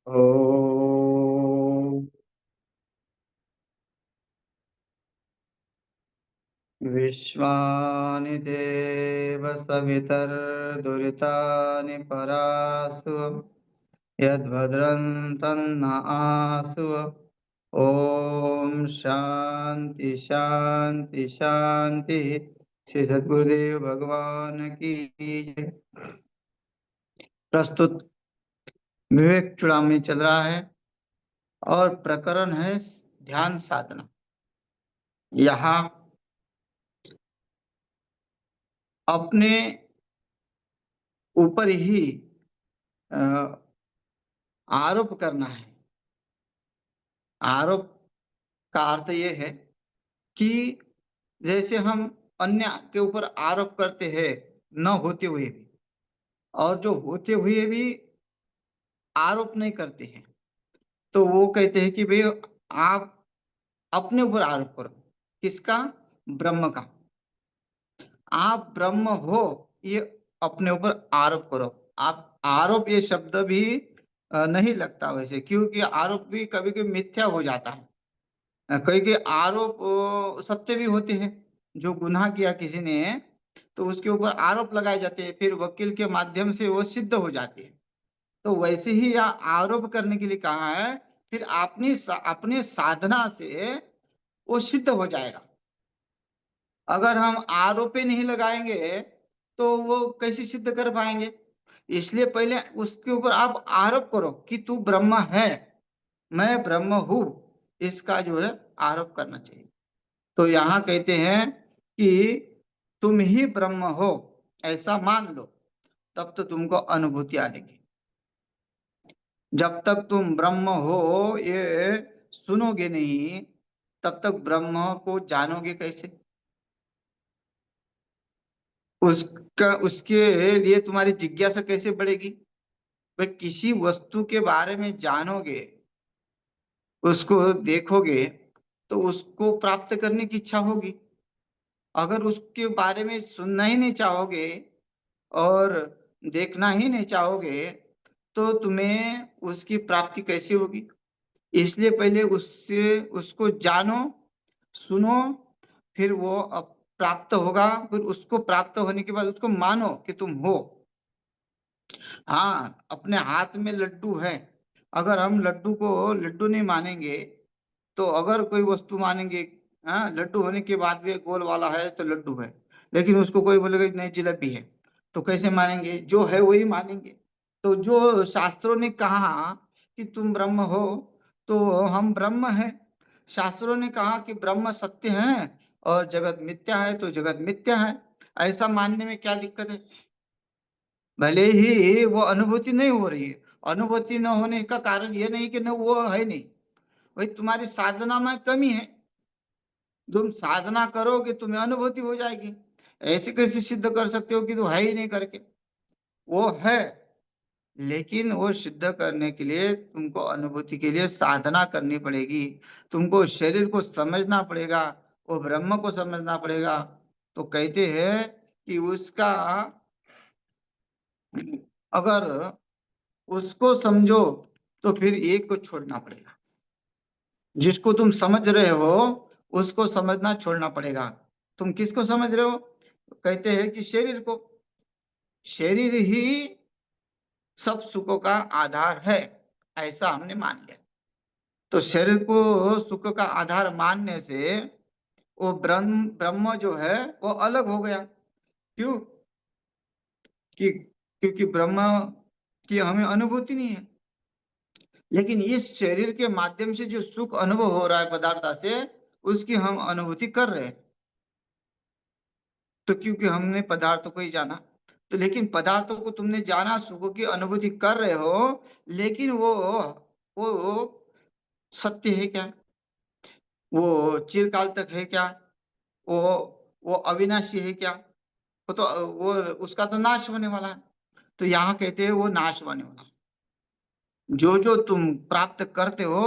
ॐ विश्वानि देव सवितर्दुरितानि परासु यद्भद्रं तन्न आसु। ओम शांति शांति शांति। श्री सद्गुरुदेव भगवान की जय। प्रस्तुत विवेक चूड़ामणि चल रहा है और प्रकरण है ध्यान साधना। यहाँ अपने ऊपर ही अ, आरोप करना है। आरोप का अर्थ ये है कि जैसे हम अन्य के ऊपर आरोप करते हैं न होते हुए भी, और जो होते हुए भी आरोप नहीं करते हैं, तो वो कहते हैं कि भाई आप अपने ऊपर आरोप करो। किसका? ब्रह्म का। आप ब्रह्म हो, ये अपने ऊपर आरोप करो। आप आरोप ये शब्द भी नहीं लगता वैसे, क्योंकि आरोप भी कभी कभी मिथ्या हो जाता है। कई कई आरोप सत्य भी होते हैं। जो गुनाह किया किसी ने तो उसके ऊपर आरोप लगाए जाते हैं, फिर वकील के माध्यम से वो सिद्ध हो जाते हैं। तो वैसे ही यहाँ आरोप करने के लिए कहा है, फिर अपने साधना से वो सिद्ध हो जाएगा। अगर हम आरोप ही नहीं लगाएंगे तो वो कैसे सिद्ध कर पाएंगे? इसलिए पहले उसके ऊपर आप आरोप करो कि तू ब्रह्म है, मैं ब्रह्म हूं। इसका जो है आरोप करना चाहिए। तो यहाँ कहते हैं कि तुम ही ब्रह्म हो, ऐसा मान लो, तब तो तुमको अनुभूति आएगी। जब तक तुम ब्रह्म हो ये सुनोगे नहीं, तब तक ब्रह्म को जानोगे कैसे? उसके लिए तुम्हारी जिज्ञासा कैसे बढ़ेगी? भाई किसी वस्तु के बारे में जानोगे, उसको देखोगे, तो उसको प्राप्त करने की इच्छा होगी। अगर उसके बारे में सुनना ही नहीं चाहोगे और देखना ही नहीं चाहोगे, तो तुम्हें उसकी प्राप्ति कैसे होगी? इसलिए पहले उससे उसको जानो, सुनो, फिर वो अब प्राप्त होगा। फिर उसको प्राप्त होने के बाद उसको मानो कि तुम हो। हाँ, अपने हाथ में लड्डू है, अगर हम लड्डू को लड्डू नहीं मानेंगे, तो अगर कोई वस्तु मानेंगे, हाँ लड्डू होने के बाद भी गोल वाला है तो लड्डू है, लेकिन उसको कोई बोलेगा नहीं जलेबी है, तो कैसे मानेंगे? जो है वही मानेंगे। तो जो शास्त्रों ने कहा कि तुम ब्रह्म हो, तो हम ब्रह्म हैं। शास्त्रों ने कहा कि ब्रह्म सत्य है और जगत मिथ्या है, तो जगत मिथ्या है। ऐसा मानने में क्या दिक्कत है? भले ही वो अनुभूति नहीं हो रही है। अनुभूति न होने का कारण ये नहीं कि न वो है नहीं, भाई तुम्हारी साधना में कमी है। तुम साधना करोगे तुम्हें अनुभूति हो जाएगी। ऐसे कैसे सिद्ध कर सकते हो कि तो है ही नहीं करके? वो है, लेकिन वो सिद्ध करने के लिए तुमको अनुभूति के लिए साधना करनी पड़ेगी। तुमको शरीर को समझना पड़ेगा, वो ब्रह्म को समझना पड़ेगा। तो कहते हैं कि उसका, अगर उसको समझो तो फिर एक को छोड़ना पड़ेगा। जिसको तुम समझ रहे हो उसको समझना छोड़ना पड़ेगा। तुम किसको समझ रहे हो? कहते हैं कि शरीर को। शरीर ही सब सुखों का आधार है, ऐसा हमने मान लिया। तो शरीर को सुख का आधार मानने से वो ब्रह्म ब्रह्म जो है वो अलग हो गया। क्यों? क्योंकि ब्रह्म की हमें अनुभूति नहीं है। लेकिन इस शरीर के माध्यम से जो सुख अनुभव हो रहा है पदार्थ से, उसकी हम अनुभूति कर रहे हैं। तो क्योंकि हमने पदार्थों को ही जाना, तो लेकिन पदार्थों को तुमने जाना, सुख की अनुभूति कर रहे हो, लेकिन वो सत्य है क्या? वो चिरकाल तक है क्या? वो वो अविनाशी है क्या? वो उसका तो नाश होने वाला है। तो यहाँ कहते हैं वो नाश होने वाला। जो जो तुम प्राप्त करते हो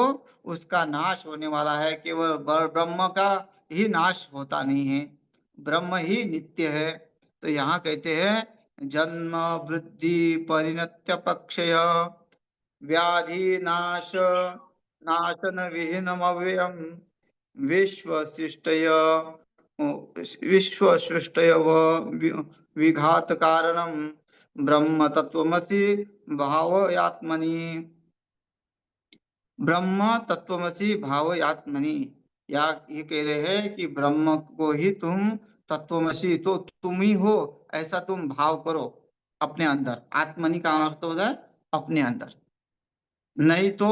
उसका नाश होने वाला है। केवल ब्रह्म का ही नाश होता नहीं है, ब्रह्म ही नित्य है। तो यहाँ कहते हैं जन्म वृद्धि परिणत्य पक्षय व्याधि नाश नाशन विहीनमव्ययम् विश्वसृष्टय विश्वसृष्टय विघात कारणम ब्रह्म तत्वमसि भावयात्मनि। ब्रह्म तत्वमसि भावयात्मनि, या ये कह रहे हैं कि ब्रह्म को ही तुम तत्वमसि, तो तुम ही हो ऐसा तुम भाव करो अपने अंदर। आत्मनि का अर्थ होता है अपने अंदर। नहीं तो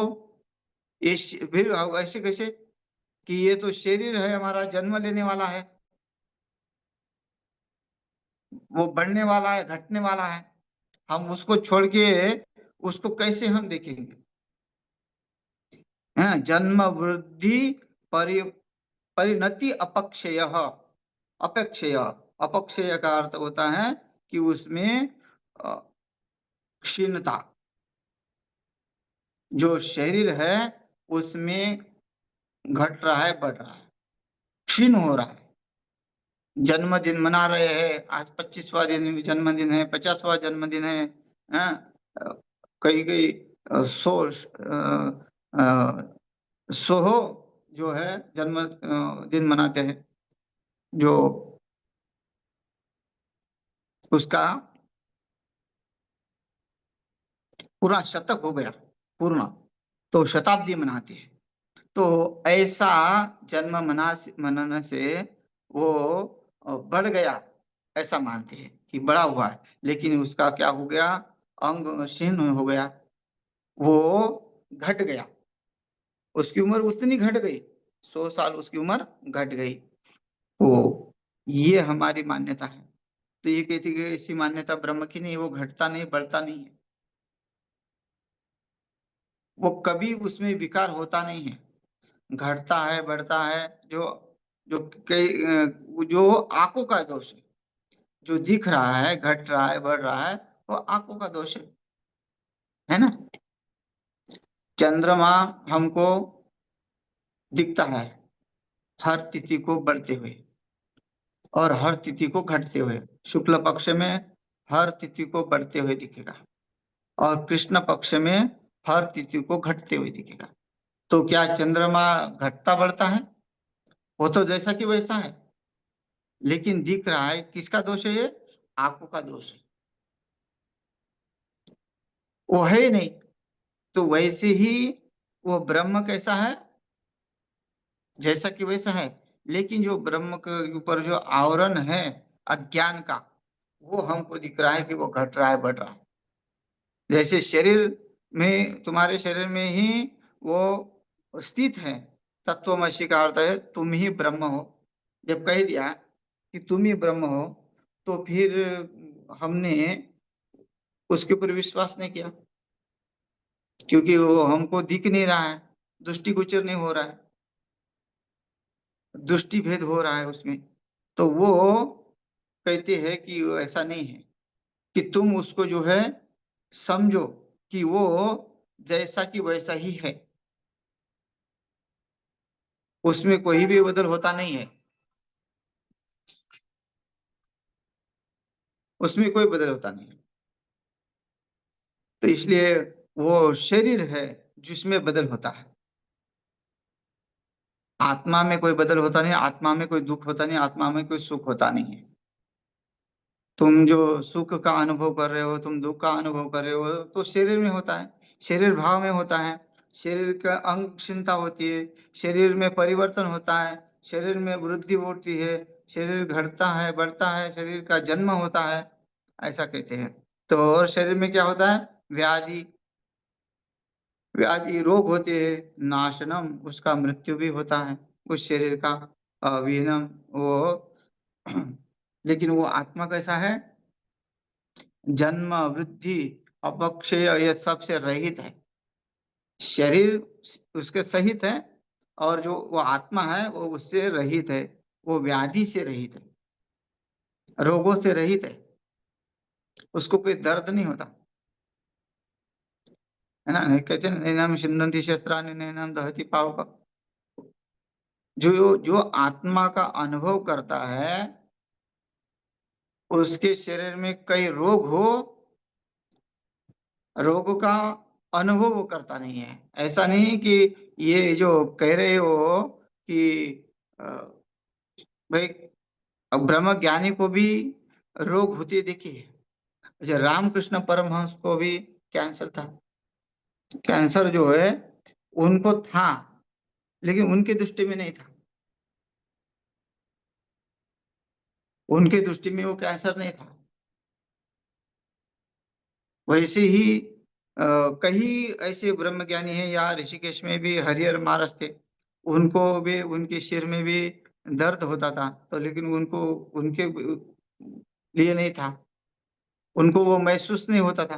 फिर ऐसे कैसे कि ये तो शरीर है हमारा, जन्म लेने वाला है, वो बढ़ने वाला है, घटने वाला है, हम उसको छोड़ के उसको कैसे हम देखेंगे? है जन्म वृद्धि परि परिणति अपक्षय। अपेक्षय, अपक्षय का अर्थ होता है कि उसमें अ, क्षीणता, जो शरीर है उसमें घट रहा है, बढ़ रहा है, क्षीण हो रहा है। जन्मदिन मना रहे हैं, आज 25वां दिन जन्मदिन है, 50वां जन्मदिन है, हाँ, कई कई सौ सोहो जो है जन्म दिन मनाते हैं, जो उसका पूरा शतक हो गया पूर्ण, तो शताब्दी मनाते हैं। तो ऐसा जन्म मनाने से वो बढ़ गया, ऐसा मानते हैं कि बड़ा हुआ है, लेकिन उसका क्या हो गया? अंग क्षीण हो गया, वो घट गया, उसकी उम्र उतनी घट गई, 100 साल उसकी उम्र घट गई। तो ये हमारी मान्यता है। तो ये कहती है कि ऐसी मान्यता ब्रह्म की नहीं, वो घटता नहीं, बढ़ता नहीं है, वो कभी उसमें विकार होता नहीं है, घटता है, बढ़ता है। जो जो कई जो आंखों का दोष है, जो दिख रहा है, घट रहा है, बढ़ रहा है, वो आंखों का दोष है ना। चंद्रमा हमको दिखता है हर तिथि को बढ़ते हुए और हर तिथि को घटते हुए। शुक्ल पक्ष में हर तिथि को बढ़ते हुए दिखेगा और कृष्ण पक्ष में हर तिथि को घटते हुए दिखेगा। तो क्या चंद्रमा घटता बढ़ता है? वो तो जैसा कि वैसा है, लेकिन दिख रहा है, किसका दोष है ये? आंखों का दोष है, वो है ही नहीं। तो वैसे ही वो ब्रह्म कैसा है? जैसा कि वैसा है, लेकिन जो ब्रह्म के ऊपर जो आवरण है अज्ञान का, वो हमको दिख रहा है कि वो घट रहा है, बढ़ रहा है। जैसे शरीर में, तुम्हारे शरीर में ही वो स्थित है। तत्वमसि का अर्थ है तुम ही ब्रह्म हो। जब कह दिया कि तुम ही ब्रह्म हो, तो फिर हमने उसके ऊपर विश्वास नहीं किया, क्योंकि वो हमको दिख नहीं रहा है, दृष्टिगोचर नहीं हो रहा है, दृष्टि भेद हो रहा है उसमें। तो वो कहते हैं कि वो ऐसा नहीं है, कि तुम उसको जो है समझो कि वो जैसा कि वैसा ही है, उसमें कोई भी बदल होता नहीं है, उसमें कोई बदल होता नहीं है। तो इसलिए वो शरीर है जिसमें बदल होता है, आत्मा में कोई बदल होता नहीं, आत्मा में कोई दुख होता नहीं, आत्मा में कोई सुख होता नहीं है। तुम जो सुख का अनुभव कर रहे हो, तुम दुख का अनुभव कर रहे हो, तो शरीर में होता है, शरीर भाव में होता है, शरीर का अंग क्षीणता होती है, शरीर में परिवर्तन होता है, शरीर में वृद्धि होती है, शरीर घटता है, बढ़ता है, शरीर का जन्म होता है, ऐसा कहते हैं। तो और शरीर में क्या होता है? व्याधि, व्याधि रोग होते हैं, नाशनम उसका मृत्यु भी होता है, उस शरीर का विहीनम वो। लेकिन वो आत्मा कैसा है? जन्म वृद्धि अपक्षय ये सबसे रहित है। शरीर उसके सहित है, और जो वो आत्मा है वो उससे रहित है, वो व्याधि से रहित है, रोगों से रहित है, उसको कोई दर्द नहीं होता, है ना। नहीं कहते ना, नैनम छिन्दन्ति शस्त्राणि नैनम दहति पावक। जो आत्मा का अनुभव करता है, उसके शरीर में कई रोग हो, रोग का अनुभव वो करता नहीं है। ऐसा नहीं कि ये जो कह रहे हो कि अ, भाई ब्रह्म ज्ञानी को भी रोग होते देखी है। अच्छा, रामकृष्ण परमहंस को भी कैंसर था। कैंसर जो है उनको था, लेकिन उनकी दृष्टि में नहीं था। उनकी दृष्टि में वो कैंसर नहीं था। वैसे ही कई ऐसे ब्रह्मज्ञानी हैं, या ऋषिकेश में भी हरिहर महाराज थे। उनको भी उनके सिर में भी दर्द होता था, तो लेकिन उनको उनके लिए नहीं था। उनको वो महसूस नहीं होता था।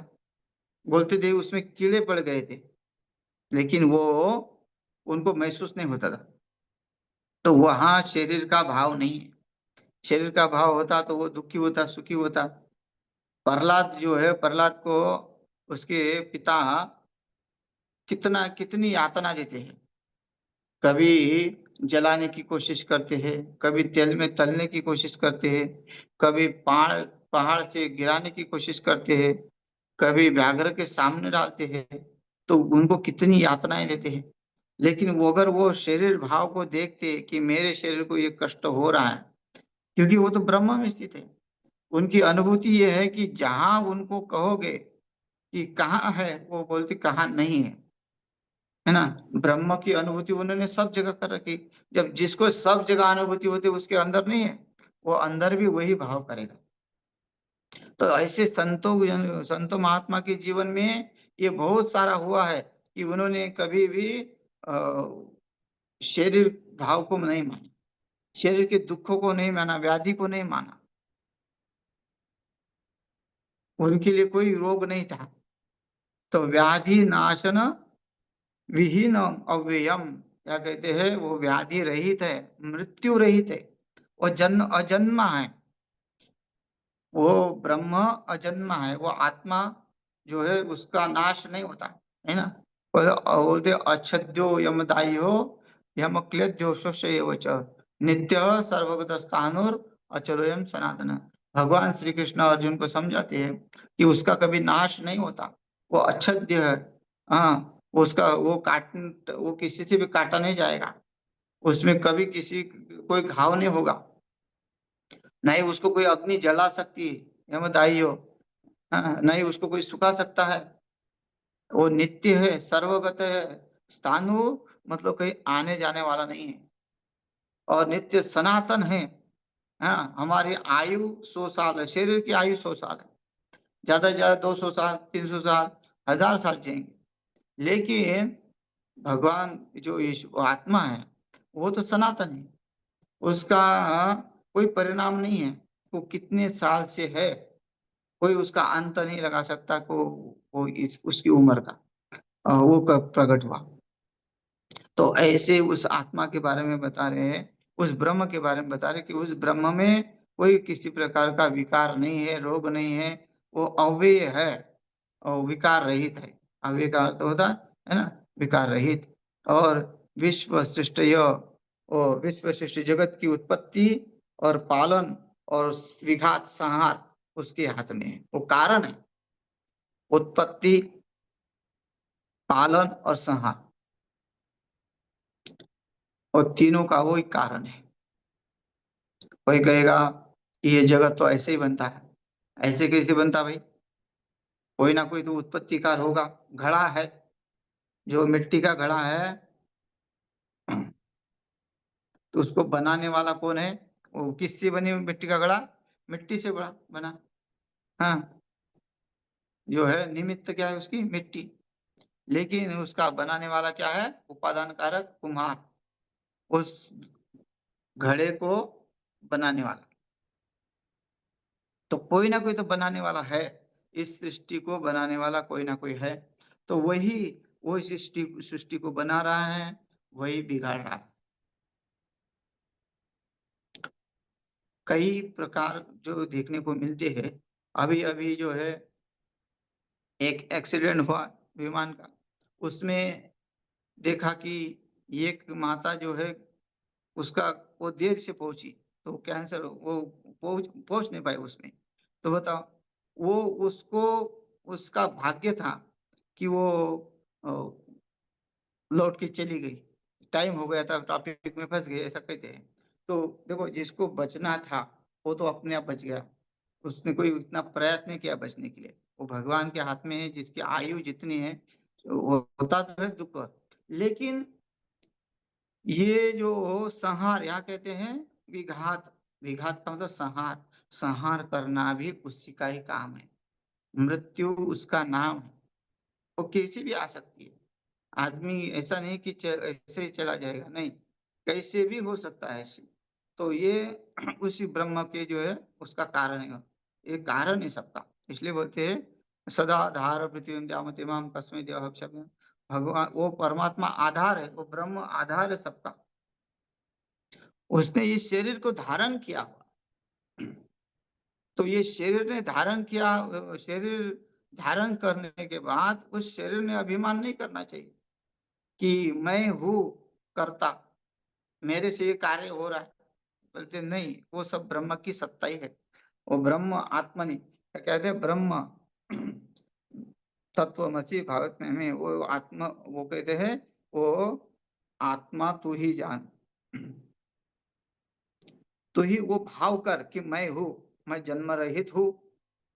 बोलते थे उसमें कीड़े पड़ गए थे, लेकिन वो उनको महसूस नहीं होता था। तो वहां शरीर का भाव नहीं है। शरीर का भाव होता तो वो दुखी होता, सुखी होता। प्रहलाद जो है, प्रहलाद को उसके पिता कितना कितनी यातना देते हैं। कभी जलाने की कोशिश करते हैं, कभी तेल में तलने की कोशिश करते हैं, कभी पहाड़ पहाड़ से गिराने की कोशिश करते हैं, कभी व्याघ्र के सामने डालते हैं। तो उनको कितनी यातनाएं देते हैं। लेकिन वो अगर वो शरीर भाव को देखते कि मेरे शरीर को ये कष्ट हो रहा है, क्योंकि वो तो ब्रह्म में स्थित है। उनकी अनुभूति ये है कि जहां उनको कहोगे कि कहाँ है, वो बोलते कहाँ नहीं है। है ना। ब्रह्म की अनुभूति उन्होंने सब जगह कर रखी। जब जिसको सब जगह अनुभूति होती है उसके अंदर नहीं है, वो अंदर भी वही भाव करेगा। तो ऐसे संतों महात्मा के जीवन में ये बहुत सारा हुआ है कि उन्होंने कभी भी शरीर भाव को नहीं माना, शरीर के दुखों को नहीं माना, व्याधि को नहीं माना। उनके लिए कोई रोग नहीं था। तो व्याधि नाशन विहीन अव्ययम, क्या कहते हैं, वो व्याधि रहित है, मृत्यु रहित है, वो जन्म अजन्मा है। वो ब्रह्म अजन्मा है, वो आत्मा जो है उसका नाश नहीं होता। है ना। बोलते अच्छद्यो यमदायो यम क्लेद्यो शोष्य च नित्य सर्वगत स्थानुर अचलोयम सनातन। भगवान श्री कृष्ण अर्जुन को समझाते हैं कि उसका कभी नाश नहीं होता। वो अच्छद्य है। हाँ, उसका वो किसी से भी काटा नहीं जाएगा। उसमें कभी किसी कोई घाव नहीं होगा। नहीं उसको कोई अग्नि जला सकती है यमदाई हो। हाँ, नहीं उसको कोई सुखा सकता है। वो नित्य है, सर्वगत है। स्थानु मतलब कहीं आने जाने वाला नहीं है। और नित्य सनातन है। हाँ, हमारी आयु 100 साल है, शरीर की आयु 100 साल है। ज्यादा से ज्यादा 200 साल, 300 साल, 1000 साल जिएंगे। लेकिन भगवान जो आत्मा है वो तो सनातन है। उसका कोई परिणाम नहीं है। वो कितने साल से है, कोई उसका अंत नहीं लगा सकता को इस उसकी उम्र का। वो कब प्रकट हुआ। तो ऐसे उस आत्मा के बारे में बता रहे हैं, उस ब्रह्म के बारे में बता रहे हैं कि उस ब्रह्म में कोई किसी प्रकार का विकार नहीं है, रोग नहीं है। वो अव्यय है और विकार रहित है। अव्यय का अर्थ होता है ना, विकार रहित। और विश्व सृष्टय, और विश्व सृष्टि जगत की उत्पत्ति और पालन और विघात संहार उसके हाथ में है। वो कारण है, उत्पत्ति, पालन और संहार, और तीनों का वो एक कारण है। कोई कहेगा कि ये जगत तो ऐसे ही बनता है। ऐसे कैसे बनता भाई, कोई ना कोई तो उत्पत्तिकार होगा। घड़ा है, जो मिट्टी का घड़ा है, तो उसको बनाने वाला कौन है। वो किससे बनी हुई मिट्टी का घड़ा, मिट्टी से बड़ा बना। हाँ, जो है निमित्त क्या है उसकी, मिट्टी। लेकिन उसका बनाने वाला क्या है, उपादान कारक कुम्हार, उस घड़े को बनाने वाला। तो कोई ना कोई तो बनाने वाला है। इस सृष्टि को बनाने वाला कोई ना कोई है। तो वही सृष्टि सृष्टि को बना रहा है, वही बिगाड़ रहा है। कई प्रकार जो देखने को मिलते हैं। अभी अभी जो है एक एक्सीडेंट हुआ विमान का। उसमें देखा कि एक माता जो है, उसका वो देर से पहुंची, तो कैंसर वो पहुंच नहीं पाई उसमें। तो बताओ, वो उसको उसका भाग्य था कि वो अ, लौट के चली गई। टाइम हो गया था, ट्रैफिक में फँस गई, ऐसा कहते हैं। तो देखो, जिसको बचना था, वो तो अपने आप बच गया। उसने कोई इतना प्रयास नहीं किया बचने के लिए। वो भगवान के हाथ में है, जिसकी आयु जितनी है, वो होता तो है दुःख। लेकिन ये जो संहार यहाँ कहते हैं, विघात, विघात का मतलब संहार, संहार करना भी उसी का ही काम है। मृत्यु उसका नाम है, वो कैसी भी आ सकती है। आदमी ऐसा नहीं कि ऐसे ही चला जाएगा, नहीं, कैसे भी हो सकता है ऐसे। तो ये उसी ब्रह्म के जो है उसका कारण है, ये कारण है सबका। इसलिए बोलते हैं सदा धार पृथ्वी द्यामति माम कस्मै देवः शब्द। भगवान वो परमात्मा आधार है, वो ब्रह्म आधार है सबका। उसने इस शरीर को धारण किया हुआ। तो ये शरीर ने धारण किया, शरीर धारण करने के बाद उस शरीर ने अभिमान नहीं करना चाहिए कि मैं हूँ कर्ता, मेरे से ये कार्य हो रहा है। बोलते नहीं, वो सब ब्रह्म की सत्ता ही है। वो ब्रह्म आत्मनि, क्या कहते हैं, ब्रह्म तत्वमसि भावत में हमें वो आत्मा, वो कहते हैं, वो आत्मा तू ही जान। तो ही वो भाव कर कि मैं हूँ, मैं जन्म रहित हूँ,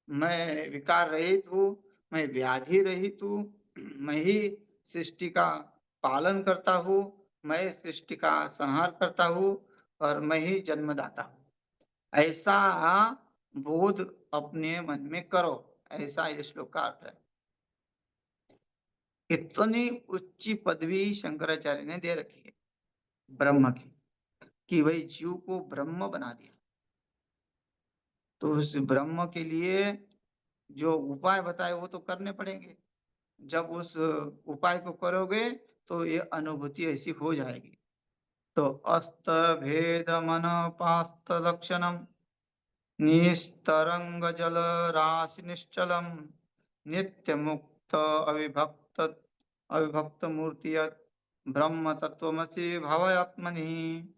मैं विकार रहित हूँ, मैं व्याधि रहित हूँ, मैं ही सृष्टि का पालन करता हूँ, मैं सृष्टि का संहार करता हूँ, और मैं ही जन्मदाता हूँ। ऐसा बोध अपने मन में करो, ऐसा ये श्लोक का अर्थ है। इतनी उच्ची पदवी शंकराचार्य ने दे रखी है ब्रह्म की, कि भाई जीव को ब्रह्म बना दिया। तो उस ब्रह्म के लिए जो उपाय बताए वो तो करने पड़ेंगे। जब उस उपाय को करोगे तो ये अनुभूति ऐसी हो जाएगी। तो अस्त भेद मन पास्त लक्षणम निस्तरंग जल राशि निश्चलम नित्य मुक्त अविभक्त अविभक्त मूर्ति ब्रह्म तत्वमसि भावयात्मनि।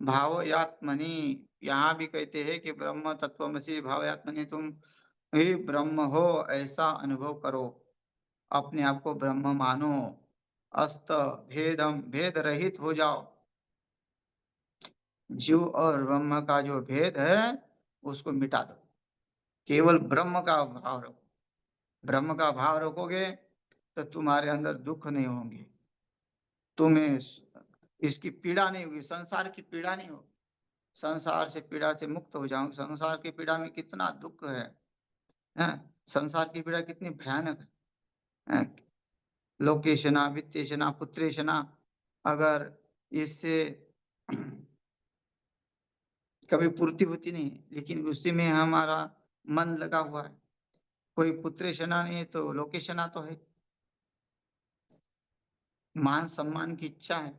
भावयात्मनि, यहाँ भी कहते हैं कि ब्रह्म तत्वमसि भावयात्मनि, तुम ही ब्रह्म हो ऐसा अनुभव करो, अपने आप को ब्रह्म मानो। अस्त भेदम, भेद रहित हो जाओ। जीव और ब्रह्म का जो भेद है उसको मिटा दो, केवल ब्रह्म का भाव रखो। ब्रह्म का भाव रखोगे तो तुम्हारे अंदर दुख नहीं होंगे, तुम्हें इसकी पीड़ा नहीं होगी, संसार की पीड़ा नहीं होगी। संसार से पीड़ा से मुक्त हो जाओ। संसार की पीड़ा में कितना दुख है? संसार की पीड़ा कितनी भयानक है? लोकेशना, वित्तेशना, पुत्रेशना, अगर इससे कभी पूर्ति होती नहीं है, लेकिन उसी में हमारा मन लगा हुआ है। कोई पुत्रेशना नहीं है तो लोकेशना तो है, मान सम्मान की इच्छा है,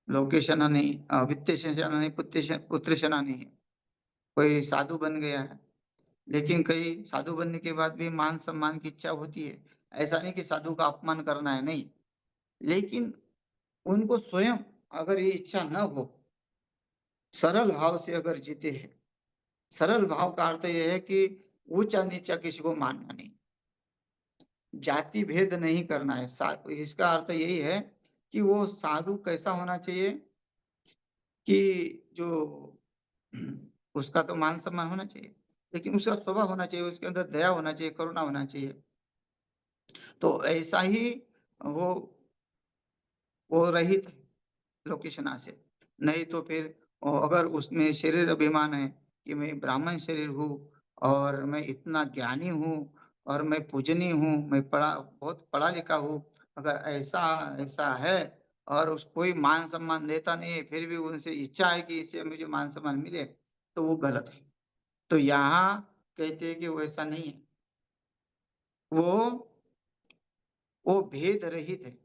लोकेशना नहीं, वित्तेशना नहीं, पुत्रेशना नहीं है। कोई साधु बन गया है, लेकिन कई साधु बनने के बाद भी मान सम्मान की इच्छा होती है। ऐसा नहीं कि साधु का अपमान करना है, नहीं, लेकिन उनको स्वयं अगर ये इच्छा न हो, सरल भाव से अगर जीते हैं। सरल भाव का अर्थ यह है कि ऊंचा नीचा किसी को मानना नहीं, जाति भेद नहीं करना है। इसका अर्थ यही है कि वो साधु कैसा होना चाहिए कि जो उसका तो मान सम्मान होना चाहिए, लेकिन उसका स्वभाव होना चाहिए, उसके अंदर दया होना चाहिए, करुणा होना चाहिए। तो ऐसा ही वो वो रहित है लोकेशना से। नहीं तो फिर अगर उसमें शरीर अभिमान है कि मैं ब्राह्मण शरीर हूँ और मैं इतना ज्ञानी हूँ और मैं पूजनीय हूँ, मैं बहुत पढ़ा लिखा हूँ, अगर ऐसा ऐसा है और उस कोई मान सम्मान देता नहीं है, फिर भी उनसे इच्छा है कि इससे मुझे मान सम्मान मिले, तो वो गलत है। तो यहाँ कहते हैं कि वो ऐसा नहीं है, वो वो भेद रहित है,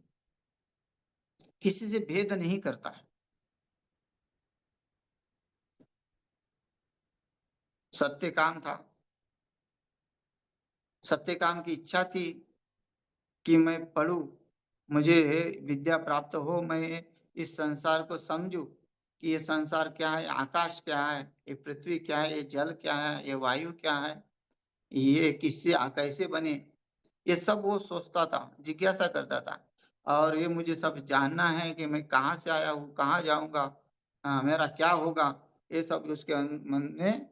किसी से भेद नहीं करता है। सत्यकाम था, सत्यकाम की इच्छा थी कि मैं पढूं, मुझे विद्या प्राप्त हो, मैं इस संसार को समझूं कि ये संसार क्या है, आकाश क्या है, ये पृथ्वी क्या है, ये जल क्या है, ये वायु क्या है, ये किससे कैसे बने, ये सब वो सोचता था, जिज्ञासा करता था। और ये मुझे सब जानना है कि मैं कहाँ से आया हूँ, कहाँ जाऊँगा, मेरा क्या होगा, ये सब उसके मन में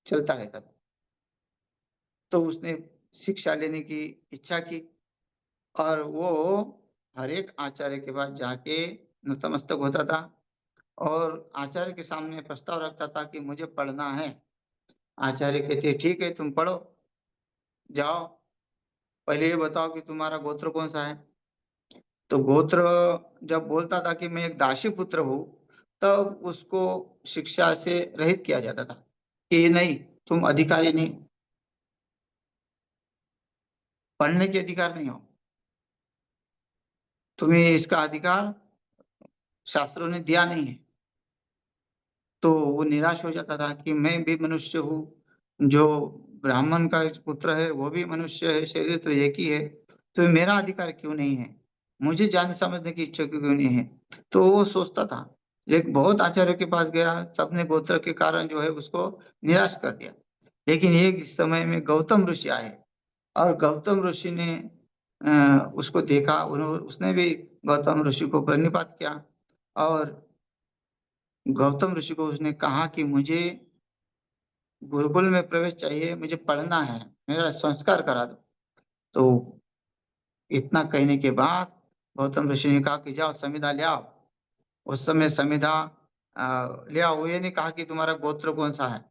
चलता रहता था। तो उसने शिक्षा लेने की इच्छा की और वो हर एक आचार्य के पास जाके नतमस्तक होता था और आचार्य के सामने प्रस्ताव रखता था कि मुझे पढ़ना है। आचार्य कहते, ठीक है तुम पढ़ो, जाओ, पहले ये बताओ कि तुम्हारा गोत्र कौन-सा है? तो गोत्र जब बोलता था कि मैं एक दासी पुत्र हूँ, तब उसको शिक्षा से रहित किया जाता था, कि नहीं, तुम अधिकारी नहीं, पढ़ने के अधिकार नहीं हो, तुम्हें इसका अधिकार शास्त्रों ने दिया नहीं है। तो वो निराश हो जाता था कि मैं भी मनुष्य हूँ, जो ब्राह्मण का पुत्र है वो भी मनुष्य है, शरीर तो एक ही है, तो मेरा अधिकार क्यों नहीं है? मुझे जान समझने की इच्छा क्यों नहीं है? तो वो सोचता था। एक बहुत आचार्य के पास गया, सबने गोत्र के कारण जो है उसको निराश कर दिया। लेकिन एक समय में गौतम ऋषि आए और गौतम ऋषि ने उसको देखा, उसने भी गौतम ऋषि को प्रणिपात किया और गौतम ऋषि को उसने कहा कि मुझे गुरुकुल में प्रवेश चाहिए, मुझे पढ़ना है, मेरा संस्कार करा दो। तो इतना कहने के बाद गौतम ऋषि ने कहा कि जाओ समिधा ले आओ। उस समय समिधा ले आओ, ये नहीं कहा कि तुम्हारा गोत्र कौन-सा है।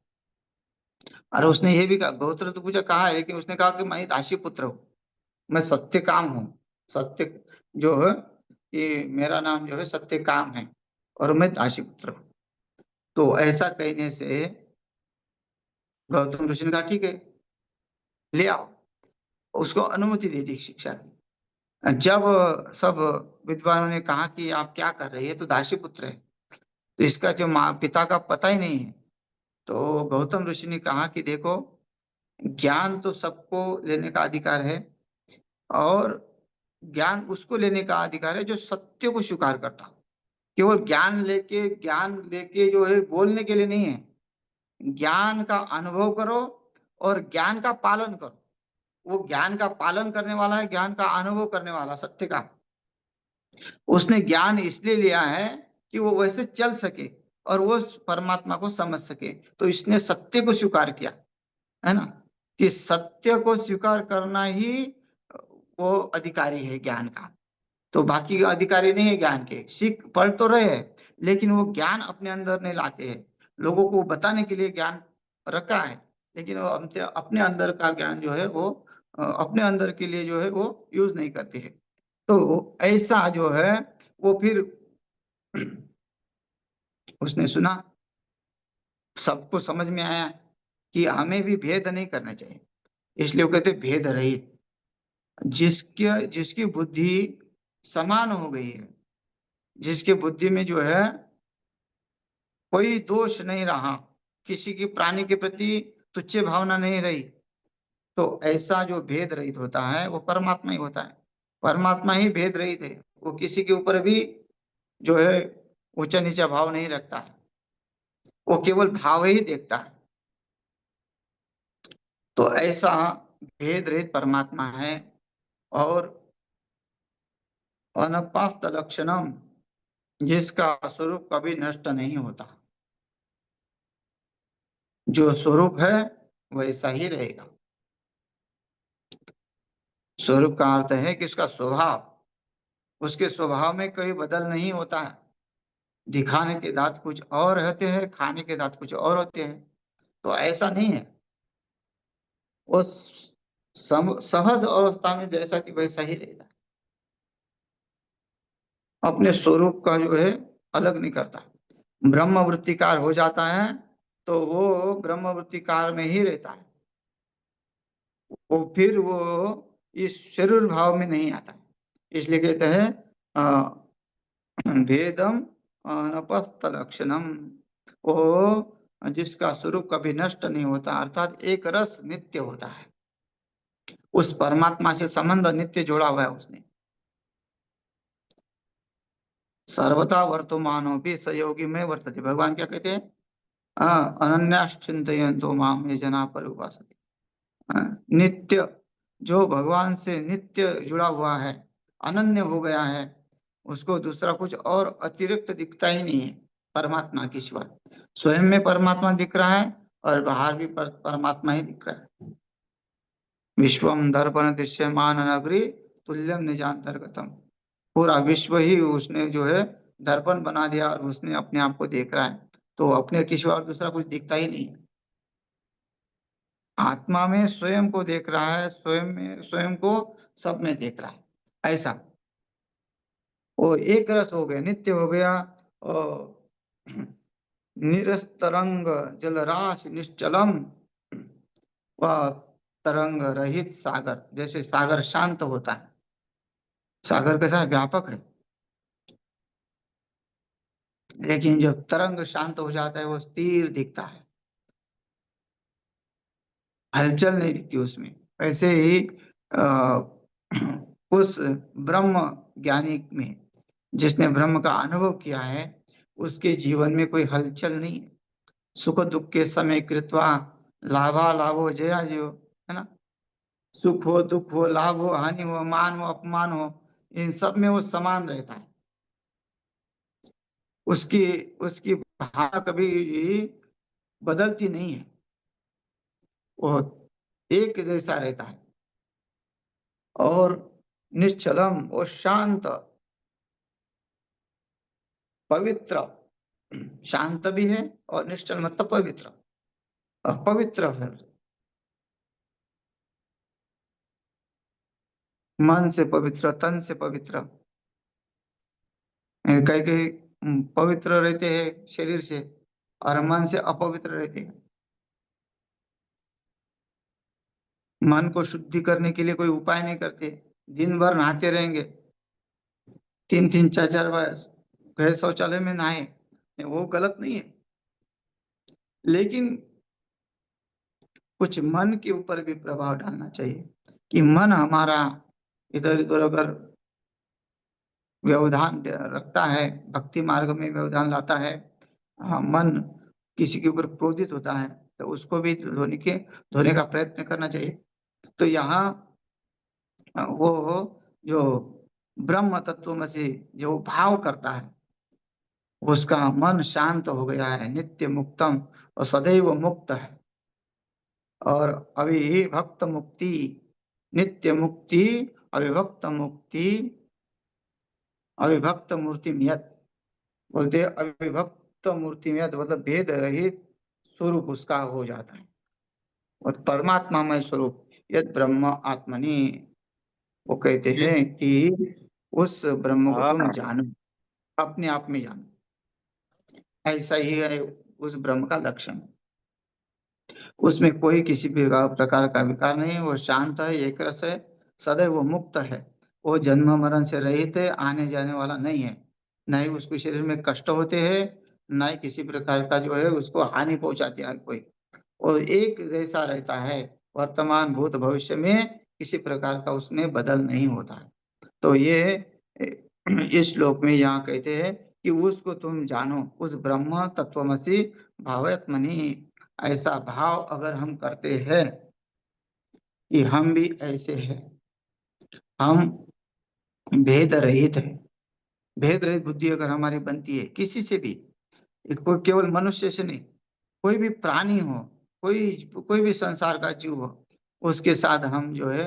और उसने ये भी कहा, गोत्र तो पूछा कहाँ है, लेकिन उसने कहा कि मैं दासी पुत्र हूँ, मैं सत्यकाम हूँ। सत्य जो है कि मेरा नाम जो है सत्यकाम है और मैं दासी पुत्र हूँ। तो ऐसा कहने से गौतम ऋषि ने कहा ठीक है, ले आओ। उसको अनुमति दे दी शिक्षा की। जब सब विद्वानों ने कहा कि आप क्या कर रहे हैं, ये तो दासी पुत्र है, तो इसका जो माँ पिता का पता ही नहीं है। तो गौतम ऋषि ने कहा कि देखो, ज्ञान तो सबको लेने का अधिकार है और ज्ञान उसको लेने का अधिकार है जो सत्य को स्वीकार करता हो। केवल ज्ञान लेके जो है बोलने के लिए नहीं है। ज्ञान का अनुभव करो और ज्ञान का पालन करो। वो ज्ञान का पालन करने वाला है, ज्ञान का अनुभव करने वाला सत्य का। उसने ज्ञान इसलिए लिया है कि वो वैसे चल सके और वो परमात्मा को समझ सके। तो इसने सत्य को स्वीकार किया, है ना? कि सत्य को स्वीकार करना ही वो अधिकारी है ज्ञान का। तो बाकी अधिकारी नहीं है ज्ञान के। सीख पढ़ तो रहे हैं, लेकिन वो ज्ञान अपने अंदर नहीं लाते हैं। लोगों को बताने के लिए ज्ञान रखा है, लेकिन वो हमसे अपने अंदर का ज्ञान जो है वो अपने अंदर के लिए जो है वो यूज़ नहीं करते हैं। तो ऐसा जो है वो फिर उसने सुना, सबको समझ में आया कि हमें भी भेद नहीं करना चाहिए। इसलिए वो कहते भेद रहित। जिसकी बुद्धि समान हो गई है, जिसकी बुद्धि में जो है कोई दोष नहीं रहा, किसी की प्राणी के प्रति तुच्छ भावना नहीं रही, तो ऐसा जो भेद रहित होता है वो परमात्मा ही होता है। परमात्मा ही भेद रहित है। वो किसी के ऊपर भी जो है ऊंचा-नीचा भाव नहीं रखता है। वो केवल भाव ही देखता है। तो ऐसा भेद रहित परमात्मा है और अनपास्त लक्षणम, जिसका स्वरूप कभी नष्ट नहीं होता। जो स्वरूप है वैसा ही रहेगा। स्वरूप का अर्थ है कि उसका स्वभाव, उसके स्वभाव में कोई बदल नहीं होता है। दिखाने के दाँत कुछ और होते हैं, खाने के दाँत कुछ और होते हैं। तो ऐसा नहीं है। वो सहज अवस्था में जैसा कि वैसा ही रहता है। अपने स्वरूप का जो है अलग नहीं करता। ब्रह्मवृत्तिकार हो जाता है तो वो ब्रह्मवृत्तिकार में ही रहता है। वो फिर वो इस शरीर भाव में नहीं आता है। इसलिए कहते हैं भेदम अनपस्थ लक्षणम। वो जिसका स्वरूप कभी नष्ट नहीं होता, अर्थात एक रस नित्य होता है। उस परमात्मा से संबंध नित्य जोड़ा हुआ है उसने। सर्वथा वर्तमानो भी सहयोगी में वर्तते। भगवान क्या कहते हैं? अनन्याश्चिन्तयन्तो माम ये जना पर्युपासते। नित्य, जो भगवान से नित्य जुड़ा हुआ है, अनन्य हो गया है, उसको दूसरा कुछ और अतिरिक्त दिखता ही नहीं है परमात्मा के सिवा। स्वयं में परमात्मा दिख रहा है और बाहर भी परमात्मा ही दिख रहा है। विश्वम दर्पण दृश्यमान नगरी तुल्यम निजांतर्गतम। पूरा विश्व ही उसने जो है दर्पण बना दिया और उसने अपने आप को देख रहा है। तो अपने के सिवा और दूसरा कुछ दिखता ही नहीं है। आत्मा में स्वयं को देख रहा है, स्वयं को सब में देख रहा है। ऐसा वो एक रस हो गया, नित्य हो गया। और निरस्तरंग जलराशि निश्चलम, वह तरंग रहित सागर, जैसे सागर शांत होता है। सागर कैसा है? व्यापक है, लेकिन जब तरंग शांत हो जाता है वो स्थिर दिखता है, हलचल नहीं दिखती उसमें। ऐसे ही आ, उस ब्रह्म ज्ञानी में, जिसने ब्रह्म का अनुभव किया है, उसके जीवन में कोई हलचल नहीं है। सुख दुख के समय कृत्वा लाभा लाभो जया जो, है ना? सुख हो दुख हो, लाभ हो हानि हो, मान हो अपमान हो, इन सब में वो समान रहता है। उसकी उसकी भावना कभी बदलती नहीं है, वो एक जैसा रहता है। और निश्चलम, और शांत, पवित्र। शांत भी है और निश्चल मतलब पवित्र, और पवित्र है। मन से पवित्र, तन से पवित्र। कई कई पवित्र रहते हैं शरीर से और मन से अपवित्र रहते हैं। मन को शुद्धि करने के लिए कोई उपाय नहीं करते, दिन भर नहाते रहेंगे, 3 3 4 4 बार गए शौचालय में नहाए, वो गलत नहीं है। लेकिन कुछ मन के ऊपर भी प्रभाव डालना चाहिए, कि मन हमारा इधर उधर अगर व्यवधान रखता है, भक्ति मार्ग में व्यवधान लाता है, हाँ, मन किसी के ऊपर क्रोधित होता है, तो उसको भी धोने का प्रयत्न करना चाहिए। तो यहाँ वो जो ब्रह्म तत्वमसि जो भाव करता है, उसका मन शांत हो गया है, नित्य मुक्तम, और सदैव मुक्त है। और अविभक्त मुक्ति, नित्य मुक्ति, अविभक्त मुक्ति, अविभक्त मूर्ति मियत, बोलते हैं अविभक्त मूर्ति में मतलब भेद रहित स्वरूप उसका हो जाता है, और परमात्मामय स्वरूप। यद ब्रह्म आत्मनि, वो कहते हैं कि उस ब्रह्म को तुम हाँ। जानो, अपने आप में जानो। ऐसा ही है उस ब्रह्म का लक्षण। उसमें कोई किसी भी प्रकार का विकार नहीं है, वो शांत है, एक रस है, सदैव वो मुक्त है। वो जन्म मरण से रहित है, आने जाने वाला नहीं है। न ही उसके शरीर में कष्ट होते हैं, न ही किसी प्रकार का जो है उसको हानि पहुंचाती है कोई। और एक जैसा रहता है, वर्तमान भूत भविष्य में किसी प्रकार का उसमें बदल नहीं होता है। तो ये इस श्लोक में यहाँ कहते हैं कि उसको तुम जानो, उस ब्रह्म तत्वमसि भावात्मनि। ऐसा भाव अगर हम करते हैं कि हम भी ऐसे हैं, हम भेद रहित है, भेद रहित बुद्धि अगर हमारी बनती है किसी से भी, कोई केवल मनुष्य से नहीं, कोई भी प्राणी हो, कोई भी संसार का जीव हो, उसके साथ हम जो है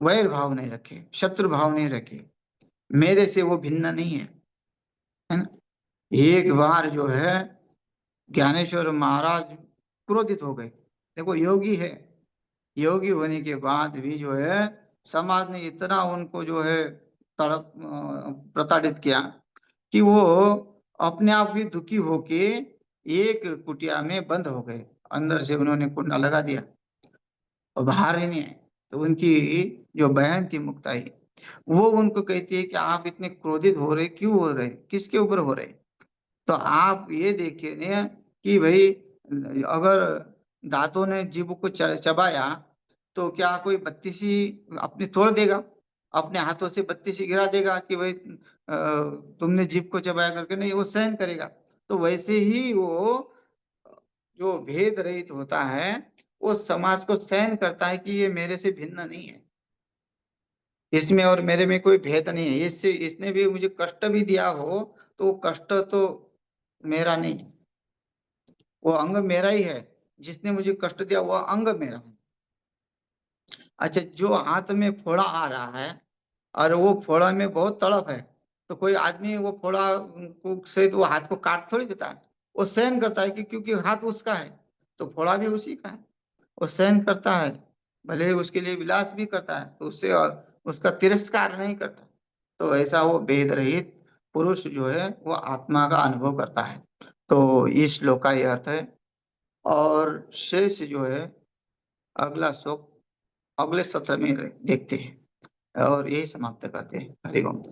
वैर भाव नहीं रखे, शत्रु भाव नहीं रखे, मेरे से वो भिन्न नहीं है ना? एक बार जो है ज्ञानेश्वर महाराज क्रोधित हो गए। देखो योगी है, योगी होने के बाद भी जो है समाज ने इतना उनको जो है तड़प प्रताड़ित किया कि वो अपने आप भी दुखी होके एक कुटिया में बंद हो गए। अंदर से उन्होंने कुंडा लगा दिया और बाहर ही नहीं आए। तो उनकी जो बहन थी मुक्ताई, वो उनको कहती है कि आप इतने क्रोधित हो रहे, क्यों हो रहे, किसके ऊपर हो रहे? तो आप ये देखिए ना कि भाई अगर दांतों ने जीभ को चबाया, तो क्या कोई बत्तीसी अपनी तोड़ देगा, अपने हाथों से बत्तीसी गिरा देगा कि भाई तुमने जीभ को चबाया करके? नहीं, वो सहन करेगा। तो वैसे ही वो जो भेद रहित होता है, वो समाज को सहन करता है कि ये मेरे से भिन्न नहीं है। इसमें और मेरे में कोई भेद नहीं है। इससे इसने भी मुझे कष्ट भी दिया हो, तो वो कष्ट तो मेरा नहीं है। वो अंग मेरा ही है। जिसने मुझे कष्ट दिया वो अंग मेरा है। अच्छा, जो हाथ में फोड़ा आ रहा है और वो फोड़ा में बहुत तड़प है, तो कोई आदमी वो फोड़ा को से तो वो हाथ को काट थोड़ी देता है। वो सहन करता है कि क्योंकि हाथ उसका है, तो फोड़ा भी उसी का है। वो सहन करता है, भले ही उसके लिए विलास भी करता है, तो उससे उसका तिरस्कार नहीं करता। तो ऐसा वो भेद रहित पुरुष जो है वो आत्मा का अनुभव करता है। तो इस श्लोक का ये अर्थ है। और शेष जो है अगला श्लोक अगले सत्र में देखते हैं और यही समाप्त करते हैं। हरि ओम।